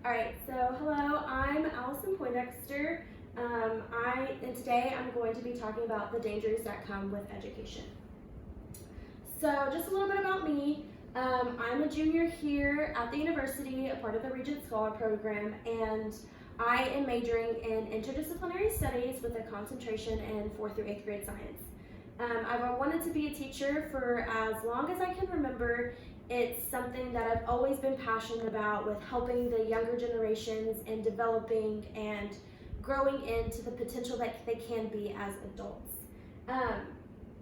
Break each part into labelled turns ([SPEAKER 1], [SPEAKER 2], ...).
[SPEAKER 1] All right, so hello, I'm Allison Poindexter. And today I'm going to be talking about the dangers that come with education. So just a little bit about me. I'm a junior here at the university, a part of the Regent Scholar Program, and I am majoring in interdisciplinary studies with a concentration in 4th through 8th grade science. I've wanted to be a teacher for as long as I can remember. It's something that I've always been passionate about, with helping the younger generations and developing and growing into the potential that they can be as adults.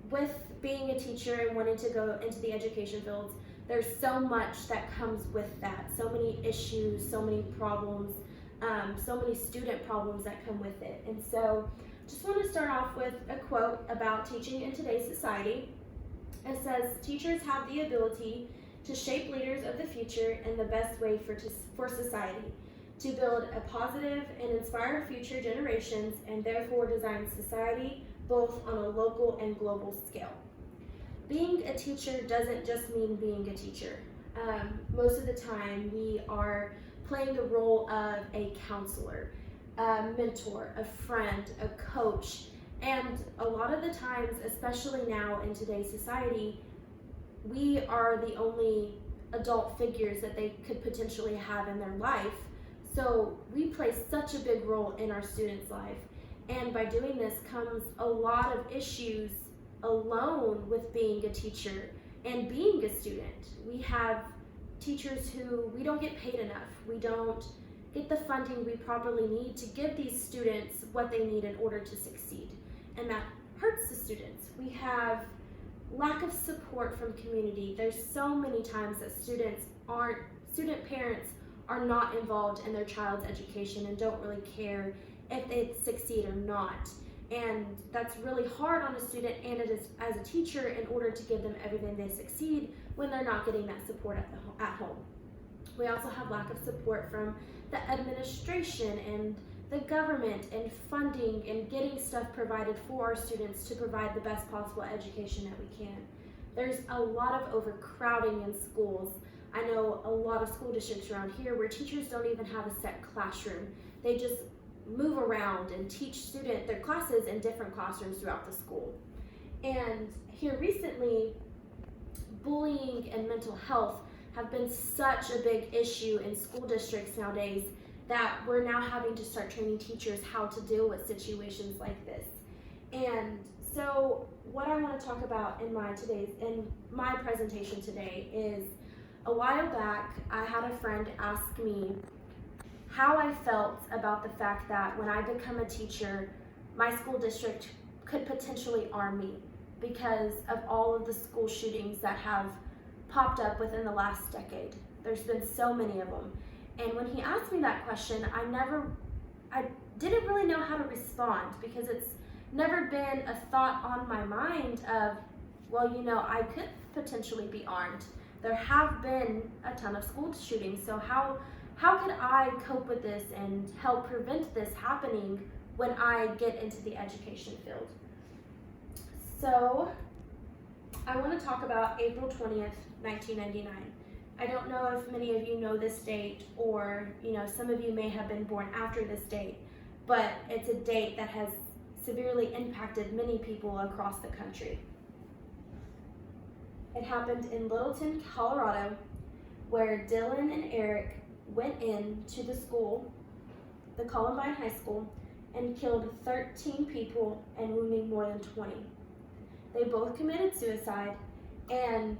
[SPEAKER 1] With being a teacher and wanting to go into the education fields, there's so much that comes with that. So many issues, so many problems, so many student problems that come with it. And so just want to start off with a quote about teaching in today's society. It says, "Teachers have the ability to shape leaders of the future in the best way for society, to build a positive and inspire future generations, and therefore design society both on a local and global scale." Being a teacher doesn't just mean being a teacher. Most of the time we are playing the role of a counselor, a mentor, a friend, a coach, and a lot of the times, especially now in today's society, we are the only adult figures that they could potentially have in their life. So we play such a big role in our students' life. And by doing this comes a lot of issues alone with being a teacher and being a student. We have teachers who we don't get paid enough. We don't get the funding we properly need to give these students what they need in order to succeed. And that hurts the students. We have lack of support from community. There's so many times that student parents are not involved in their child's education and don't really care if they succeed or not. And that's really hard on a student and it is as a teacher in order to give them everything they succeed when they're not getting that support at home. We also have lack of support from the administration and the government and funding and getting stuff provided for our students to provide the best possible education that we can. There's a lot of overcrowding in schools. I know a lot of school districts around here where teachers don't even have a set classroom. They just move around and teach their classes in different classrooms throughout the school. And here recently, bullying and mental health have been such a big issue in school districts nowadays that we're now having to start training teachers how to deal with situations like this. And so what I want to talk about in my presentation today is, a while back I had a friend ask me how I felt about the fact that when I become a teacher, my school district could potentially arm me because of all of the school shootings that have popped up within the last decade. There's been so many of them. And when he asked me that question, I didn't really know how to respond, because it's never been a thought on my mind of, well, I could potentially be armed. There have been a ton of school shootings, so how could I cope with this and help prevent this happening when I get into the education field? So I want to talk about April 20th, 1999. I don't know if many of you know this date, or some of you may have been born after this date, but it's a date that has severely impacted many people across the country. It happened in Littleton, Colorado, where Dylan and Eric went into the school, the Columbine High School, and killed 13 people and wounding more than 20. They both committed suicide, and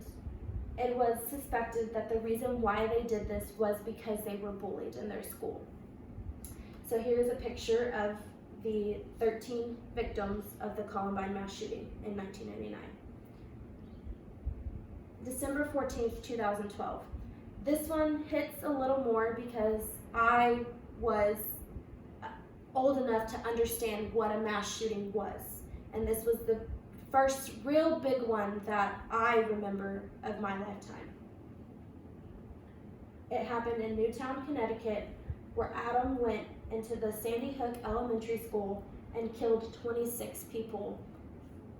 [SPEAKER 1] it was suspected that the reason why they did this was because they were bullied in their school. So here's a picture of the 13 victims of the Columbine mass shooting in 1999. December 14th, 2012. This one hits a little more because I was old enough to understand what a mass shooting was. And this was the first real big one that I remember of my lifetime. It happened in Newtown, Connecticut, where Adam went into the Sandy Hook Elementary School and killed 26 people,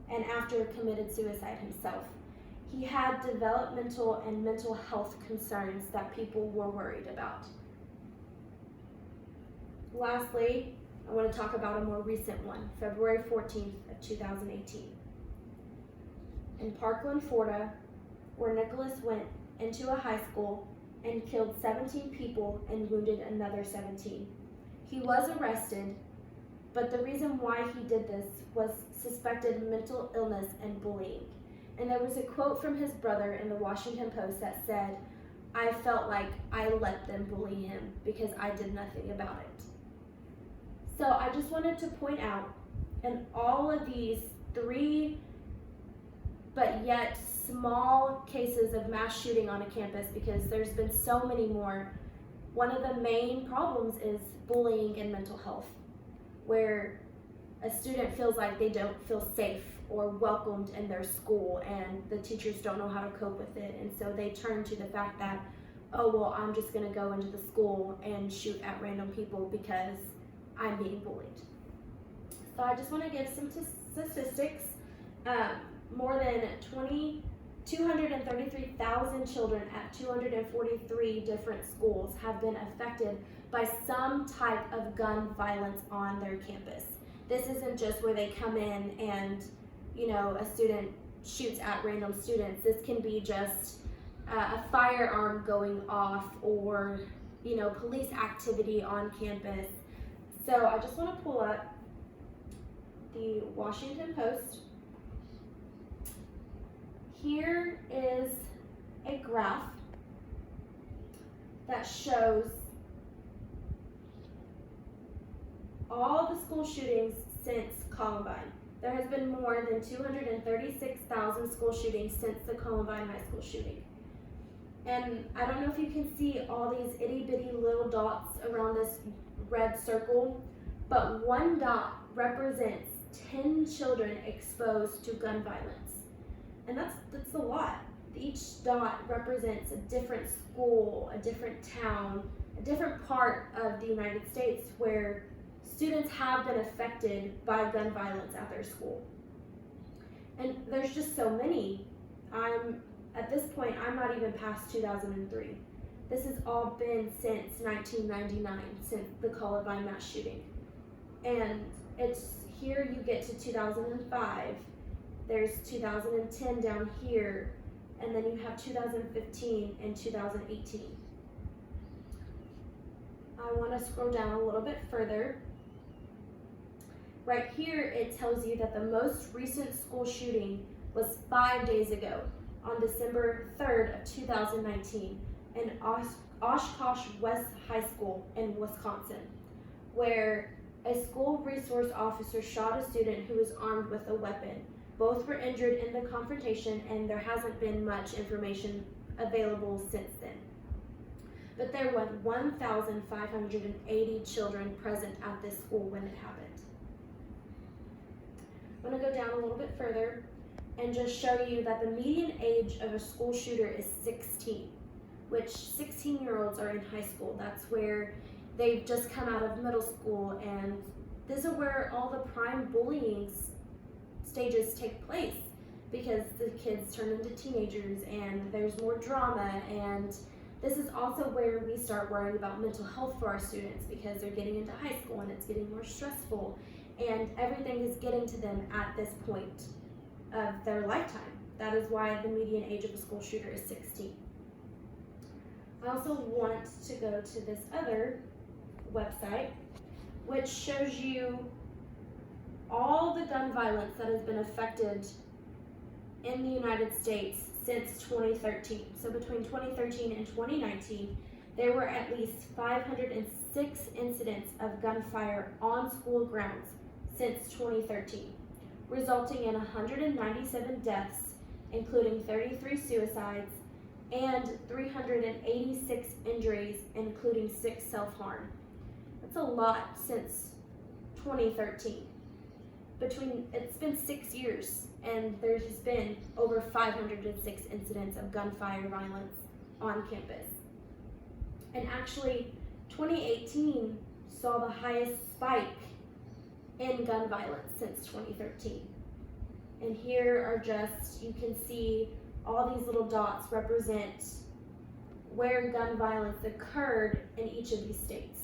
[SPEAKER 1] and after committed suicide himself. He had developmental and mental health concerns that people were worried about. Lastly, I want to talk about a more recent one, February 14th of 2018. In Parkland, Florida, where Nicholas went into a high school and killed 17 people and wounded another 17. He was arrested, but the reason why he did this was suspected mental illness and bullying. And there was a quote from his brother in the Washington Post that said, "I felt like I let them bully him because I did nothing about it." So I just wanted to point out, in all of these 3 but yet small cases of mass shooting on a campus, because there's been so many more, one of the main problems is bullying and mental health, where a student feels like they don't feel safe or welcomed in their school, and the teachers don't know how to cope with it, and so they turn to the fact that, oh, well, I'm just going to go into the school and shoot at random people because I'm being bullied. So I just want to give some statistics. More than 233,000 children at 243 different schools have been affected by some type of gun violence on their campus. This isn't just where they come in and, a student shoots at random students. This can be just a firearm going off, or, police activity on campus. So I just want to pull up the Washington Post. Here is a graph that shows all the school shootings since Columbine. There has been more than 236,000 school shootings since the Columbine high school shooting. And I don't know if you can see all these itty bitty little dots around this red circle, but one dot represents 10 children exposed to gun violence. And that's a lot. Each dot represents a different school, a different town, a different part of the United States where students have been affected by gun violence at their school. And there's just so many. At this point, I'm not even past 2003. This has all been since 1999, since the Columbine mass shooting. And it's here you get to 2005. There's 2010 down here, and then you have 2015 and 2018. I want to scroll down a little bit further. Right here, it tells you that the most recent school shooting was 5 days ago, on December 3rd of 2019, in Oshkosh West High School in Wisconsin, where a school resource officer shot a student who was armed with a weapon. Both were injured in the confrontation, and there hasn't been much information available since then. But there were 1,580 children present at this school when it happened. I'm going to go down a little bit further and just show you that the median age of a school shooter is 16, which 16-year-olds are in high school. That's where they've just come out of middle school, and this is where all the prime bullying stages take place, because the kids turn into teenagers and there's more drama, and this is also where we start worrying about mental health for our students, because they're getting into high school and it's getting more stressful, and everything is getting to them at this point of their lifetime. That is why the median age of a school shooter is 16. I also want to go to this other website, which shows you all the gun violence that has been affected in the United States since 2013. So between 2013 and 2019, there were at least 506 incidents of gunfire on school grounds since 2013, resulting in 197 deaths, including 33 suicides, and 386 injuries, including 6 self-harm. That's a lot since 2013. It's been 6 years, and there's been over 506 incidents of gunfire violence on campus. And actually, 2018 saw the highest spike in gun violence since 2013. And here are just, you can see all these little dots represent where gun violence occurred in each of these states.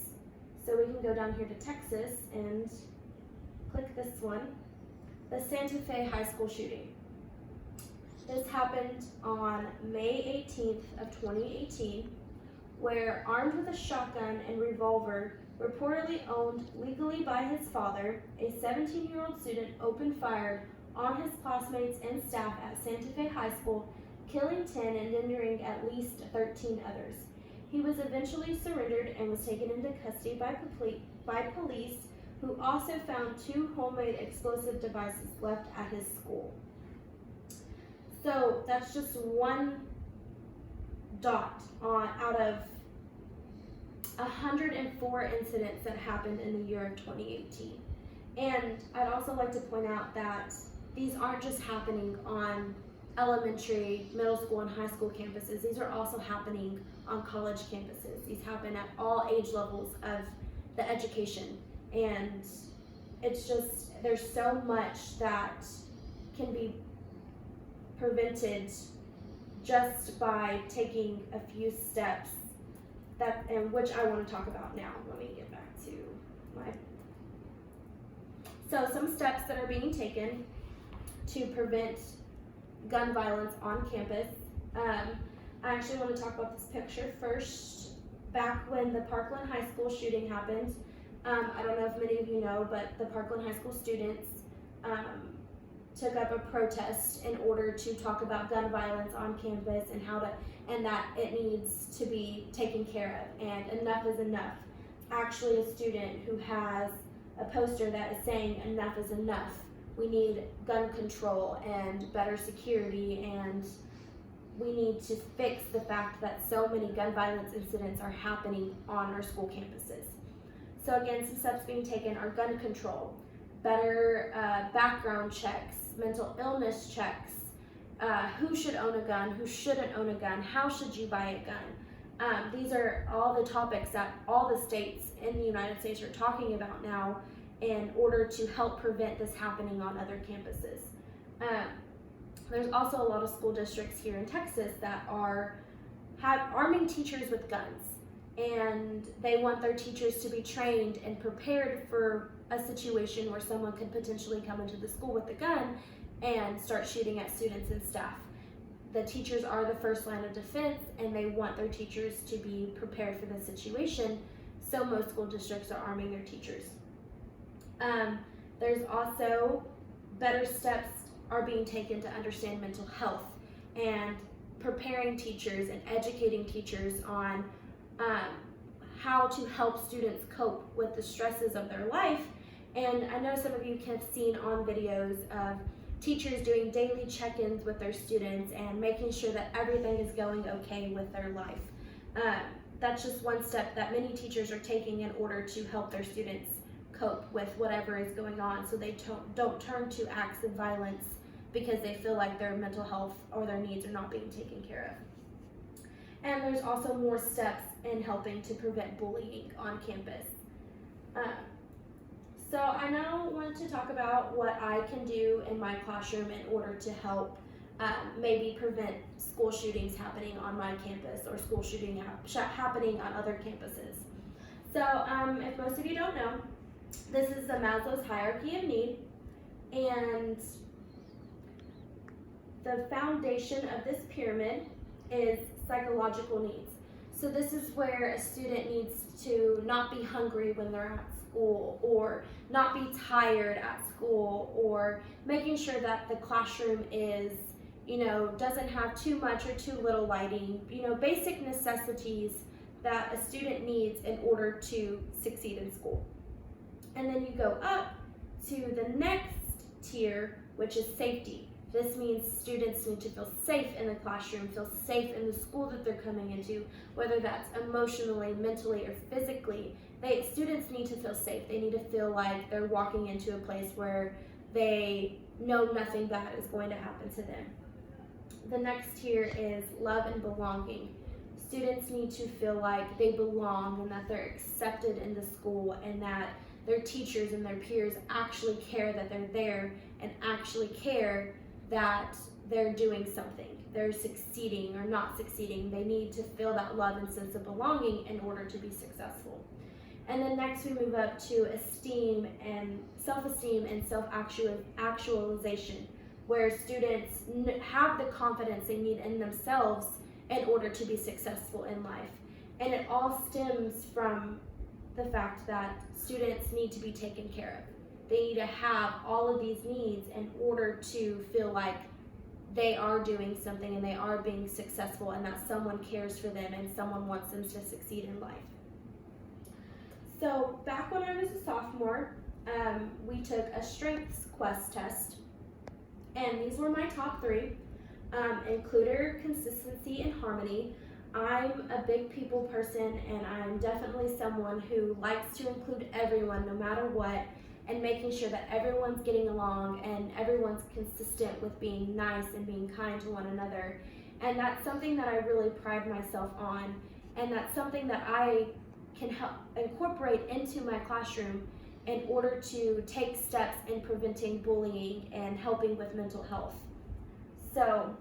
[SPEAKER 1] So we can go down here to Texas and click this one, the Santa Fe High School shooting. This happened on May 18th of 2018, where armed with a shotgun and revolver, reportedly owned legally by his father, a 17-year-old student opened fire on his classmates and staff at Santa Fe High School, killing 10 and injuring at least 13 others. He was eventually surrendered and was taken into custody by police, who also found 2 homemade explosive devices left at his school. So that's just one dot out of 104 incidents that happened in the year of 2018. And I'd also like to point out that these aren't just happening on elementary, middle school, and high school campuses. These are also happening on college campuses. These happen at all age levels of the education. And it's just, there's so much that can be prevented just by taking a few steps, and which I want to talk about now. Let me get back to So some steps that are being taken to prevent gun violence on campus. I actually want to talk about this picture first. Back when the Parkland High School shooting happened, I don't know if many of you know, but the Parkland High School students took up a protest in order to talk about gun violence on campus and that it needs to be taken care of, and enough is enough. Actually, a student who has a poster that is saying enough is enough. We need gun control and better security, and we need to fix the fact that so many gun violence incidents are happening on our school campuses. So again, some steps being taken are gun control, better background checks, mental illness checks, who should own a gun, who shouldn't own a gun, how should you buy a gun. These are all the topics that all the states in the United States are talking about now in order to help prevent this happening on other campuses. There's also a lot of school districts here in Texas that are arming teachers with guns, and they want their teachers to be trained and prepared for a situation where someone could potentially come into the school with a gun and start shooting at students and staff. The teachers are the first line of defense, and they want their teachers to be prepared for this situation, so most school districts are arming their teachers. There's also better steps are being taken to understand mental health and preparing teachers and educating teachers on how to help students cope with the stresses of their life. And I know some of you have seen on videos of teachers doing daily check-ins with their students and making sure that everything is going okay with their life. That's just one step that many teachers are taking in order to help their students cope with whatever is going on, so they don't turn to acts of violence because they feel like their mental health or their needs are not being taken care of. And there's also more steps in helping to prevent bullying on campus. So I now want to talk about what I can do in my classroom in order to help maybe prevent school shootings happening on my campus or school shooting happening on other campuses. So if most of you don't know, this is the Maslow's hierarchy of need, and the foundation of this pyramid is psychological needs. So this is where a student needs to not be hungry when they're at school, or not be tired at school, or making sure that the classroom is, doesn't have too much or too little lighting, basic necessities that a student needs in order to succeed in school. And then you go up to the next tier, which is safety. This means students need to feel safe in the classroom, feel safe in the school that they're coming into, whether that's emotionally, mentally, or physically. Students need to feel safe. They need to feel like they're walking into a place where they know nothing bad is going to happen to them. The next tier is love and belonging. Students need to feel like they belong and that they're accepted in the school, and that their teachers and their peers actually care that they're there and actually care that they're doing something. They're succeeding or not succeeding. They need to feel that love and sense of belonging in order to be successful. And then next we move up to esteem and self-esteem and self-actualization, where students have the confidence they need in themselves in order to be successful in life. And it all stems from the fact that students need to be taken care of. They need to have all of these needs in order to feel like they are doing something and they are being successful and that someone cares for them and someone wants them to succeed in life. So back when I was a sophomore, we took a strengths quest test, and these were my top 3. Includer, consistency, and harmony. I'm a big people person, and I'm definitely someone who likes to include everyone no matter what, and making sure that everyone's getting along and everyone's consistent with being nice and being kind to one another. And that's something that I really pride myself on, and that's something that I can help incorporate into my classroom in order to take steps in preventing bullying and helping with mental health. So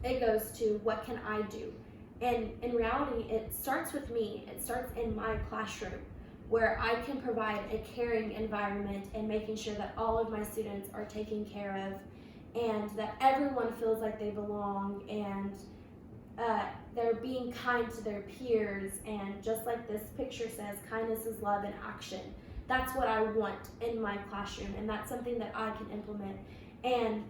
[SPEAKER 1] it goes to, what can I do? And in reality, it starts with me. It starts in my classroom, where I can provide a caring environment and making sure that all of my students are taken care of and that everyone feels like they belong and they're being kind to their peers. And just like this picture says, kindness is love in action. That's what I want in my classroom, and that's something that I can implement. And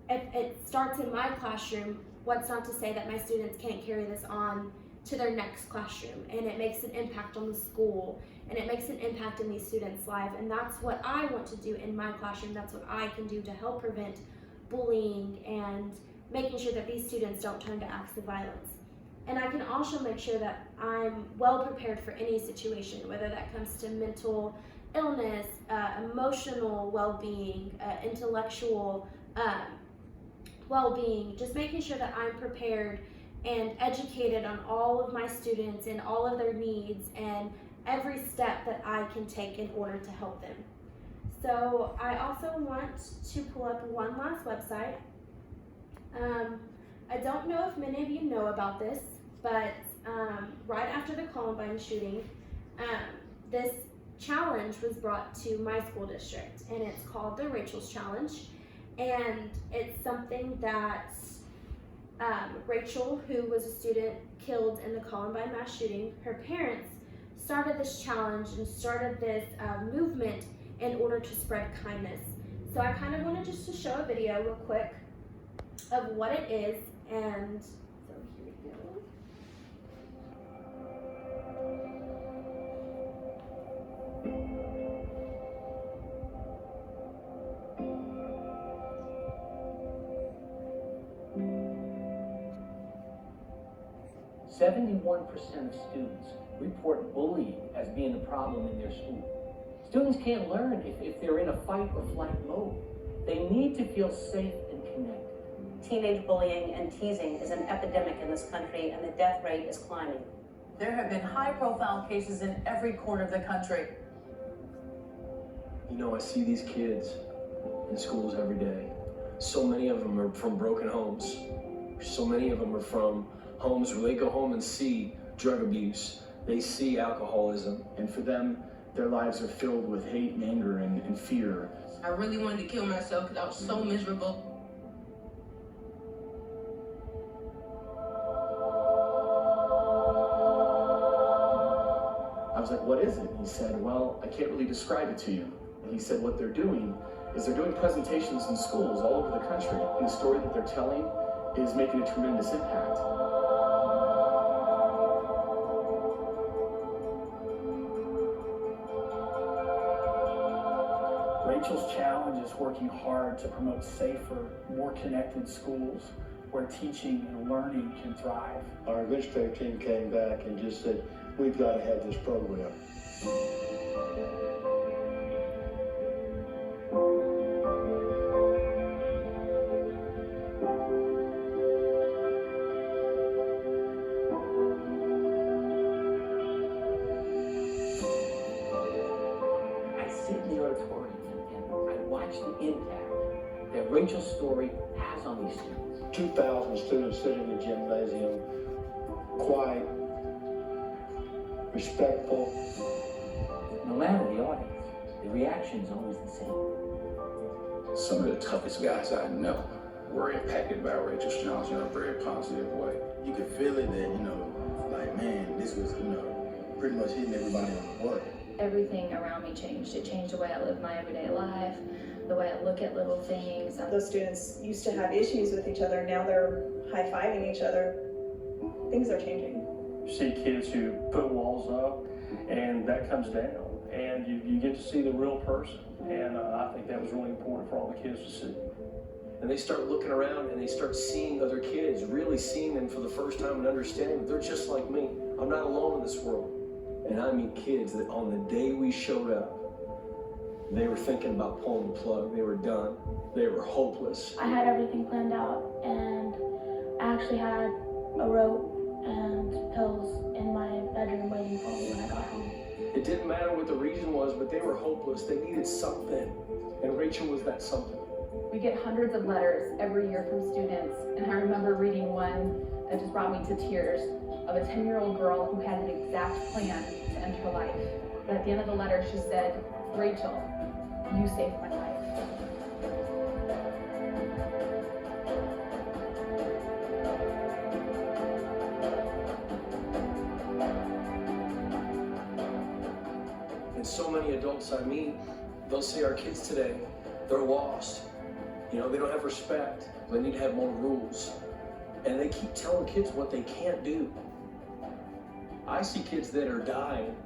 [SPEAKER 1] if it starts in my classroom, what's not to say that my students can't carry this on to their next classroom, and it makes an impact on the school, and it makes an impact in these students' lives. And that's what I want to do in my classroom. That's what I can do to help prevent bullying and making sure that these students don't turn to acts of violence. And I can also make sure that I'm well prepared for any situation, whether that comes to mental illness, emotional well-being, intellectual well-being, just making sure that I'm prepared and educated on all of my students and all of their needs and every step that I can take in order to help them. So I also want to pull up one last website. I don't know if many of you know about this, but right after the Columbine shooting, this challenge was brought to my school district, and it's called the Rachel's Challenge. And it's something that Rachel, who was a student killed in the Columbine mass shooting, her parents started this challenge and started this movement in order to spread kindness. So I kind of wanted just to show a video real quick of what it is, and so here we go.
[SPEAKER 2] 71% of students report bullying as being a problem in their school. Students can't learn if they're in a fight or flight mode. They need to feel safe and connected.
[SPEAKER 3] Teenage bullying and teasing is an epidemic in this country, and the death rate is climbing.
[SPEAKER 4] There have been high-profile cases in every corner of the country.
[SPEAKER 5] You know, I see these kids in schools every day. So many of them are from broken homes. So many of them are from homes where they go home and see drug abuse. They see alcoholism.
[SPEAKER 6] And for them, their lives are filled with hate and anger and fear.
[SPEAKER 7] I really wanted to kill myself because I was so miserable.
[SPEAKER 6] I was like, what is it? And he said, well, I can't really describe it to you. And he said what they're doing is they're doing presentations in schools all over the country. And the story that they're telling is making a tremendous impact.
[SPEAKER 8] Rachel's Challenge is working hard to promote safer, more connected schools where teaching and learning can thrive.
[SPEAKER 9] Our administrative team came back and just said, we've got to have this program.
[SPEAKER 2] I sit in the auditorium and I watch the impact that Rachel's story has on these students.
[SPEAKER 9] 2,000 students sitting in the gymnasium, quiet, respectful,
[SPEAKER 2] no matter the audience, the reaction is always the same.
[SPEAKER 10] Some of the toughest guys I know were impacted by Rachel's challenge in a very positive way.
[SPEAKER 9] You could feel it that, like, man, this was, pretty much hitting everybody on the butt.
[SPEAKER 11] Everything around me changed. It changed the way I live my everyday life, the way I look at little things.
[SPEAKER 12] Those students used to have issues with each other, now they're high-fiving each other. Things are changing.
[SPEAKER 8] You see kids who put walls up, and that comes down, and you get to see the real person. And I think that was really important for all the kids to see.
[SPEAKER 5] And they start looking around and they start seeing other kids, really seeing them for the first time and understanding that they're just like me. I'm not alone in this world. And I mean kids that on the day we showed up, they were thinking about pulling the plug. They were done. They were hopeless.
[SPEAKER 11] I had everything planned out, and I actually had a rope and pills in my bedroom waiting for me when I got home.
[SPEAKER 5] It didn't matter what the reason was, but they were hopeless. They needed something. And Rachel was that something.
[SPEAKER 13] We get hundreds of letters every year from students, and I remember reading one that just brought me to tears of a 10-year-old girl who had an exact plan to end her life. But at the end of the letter, she said, "Rachel, you saved my life."
[SPEAKER 5] And so many adults I meet, they'll say our kids today, they're lost. They don't have respect. They need to have more rules. And they keep telling kids what they can't do. I see kids that are dying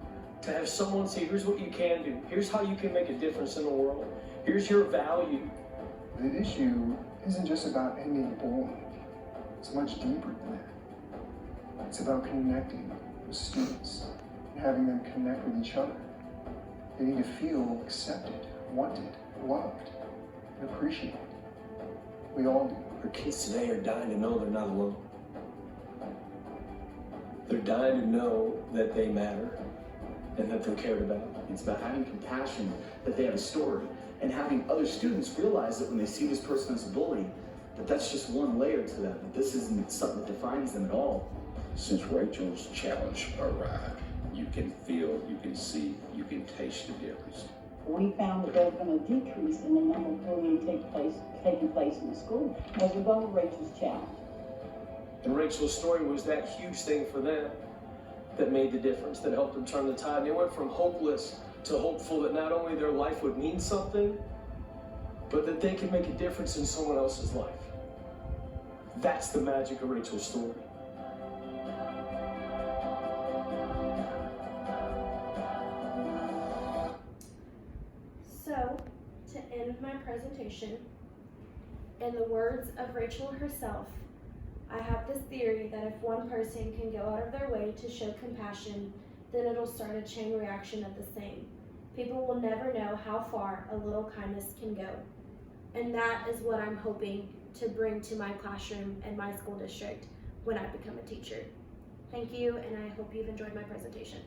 [SPEAKER 5] to have someone say, here's what you can do. Here's how you can make a difference in the world. Here's your value.
[SPEAKER 14] The issue isn't just about ending bullying. It's much deeper than that. It's about connecting with students and having them connect with each other. They need to feel accepted, wanted, loved, and appreciated. We all do.
[SPEAKER 5] Our kids today are dying to know they're not alone. They're dying to know that they matter and that they're cared about.
[SPEAKER 6] It's about having compassion that they have a story, and having other students realize that when they see this person as a bully, that that's just one layer to them, that this isn't something that defines them at all.
[SPEAKER 10] Since Rachel's challenge arrived, you can feel, you can see, you can taste the difference.
[SPEAKER 15] We found that there was been a decrease in the number of bullying taking place in the school as a result of Rachel's challenge.
[SPEAKER 5] And Rachel's story was that huge thing for them that made the difference, that helped them turn the tide. They went from hopeless to hopeful that not only their life would mean something, but that they could make a difference in someone else's life. That's the magic of Rachel's story.
[SPEAKER 1] So, to end my presentation, in the words of Rachel herself, I have this theory that if one person can go out of their way to show compassion, then it'll start a chain reaction of the same. People will never know how far a little kindness can go. And that is what I'm hoping to bring to my classroom and my school district when I become a teacher. Thank you, and I hope you've enjoyed my presentation.